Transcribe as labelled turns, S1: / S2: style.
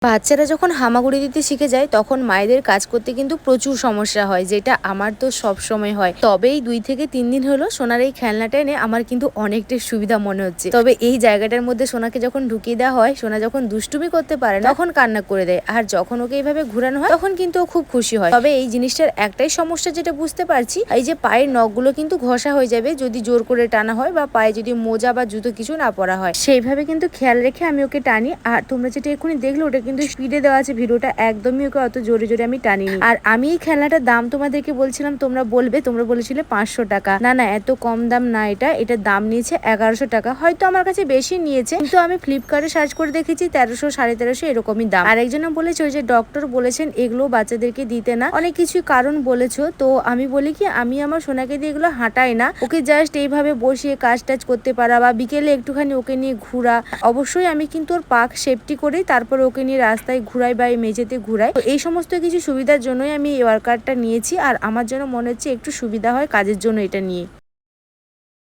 S1: বাচ্চারা যখন হামাগুড়ি দিতে শিখে যায় তখন মায়েদের কাজ করতে কিন্তু প্রচুর সমস্যা হয়, যেটা আমার তো সব সময় হয়। তবেই 2 থেকে 3 দিন হলো সোনার এই খেলনাটা এনে আমার কিন্তু অনেকটাই সুবিধা মনে হচ্ছে। তবে এই জায়গাটার মধ্যে সোনাকে যখন ঢুকিয়ে দেওয়া হয়, সোনা যখন দুষ্টুমি করতে পারে না তখন কান্না করে দেয়, আর যখন ওকে এইভাবে ঘুরানো হয় তখন কিন্তু ও খুব খুশি হয়। তবে এই জিনিসটার একটাই সমস্যা যেটা বুঝতে পারছি, এই যে পায়ের নখগুলো কিন্তু ঘষা হয়ে যাবে যদি জোর করে টানা হয়, বা পায়ে যদি মোজা বা জুতো কিছু না পরা হয়। সেইভাবে কিন্তু খেয়াল রেখে আমি ওকে টানি। আর তোমরা যেটা এক্ষুনি দেখলে ওটা কিন্তু স্পিডে দেওয়া আছে ভিডিওটা, একদমই ওকে অত জোরে জোরে আমি টানিনি। আর আমি এই খেলনাটার দাম তোমাদেরকে বলছিলাম, তোমরা বলেছিলে 500 টাকা। না না, এত কম দাম না, এটার দাম নিয়েছে 1100 টাকা। হয়তো আমার কাছে বেশি নিয়েছে, কিন্তু আমি ফ্লিপকার্টে সার্চ করে দেখেছি 1300 1350 এরকমই দাম। আর একজন বলেছে ওই যে ডক্টর বলেছেন এগুলো বাচ্চাদেরকে দিতে না, অনেক কিছু কারণ বলেছো। তো আমি বলি কি, আমি আমার সোনাকে দিয়ে এগুলো হাঁটাই না, ওকে জাস্ট এইভাবে বসিয়ে কাজ টাজ করতে পারা বা বিকেলে একটুখানি ওকে নিয়ে ঘোরা। অবশ্যই আমি কিন্তু ওর পাক সেফটি করে তারপর ওকে নিয়ে রাস্তায় ঘুরাই বা মেঝেতে ঘুরাই। তো এই সমস্ত কিছু সুবিধার জন্যই আমি এই ওয়ার্কারটা নিয়েছি, আর আমার জন্য মনে হচ্ছে একটু সুবিধা হয় কাজের জন্য এটা নিয়ে।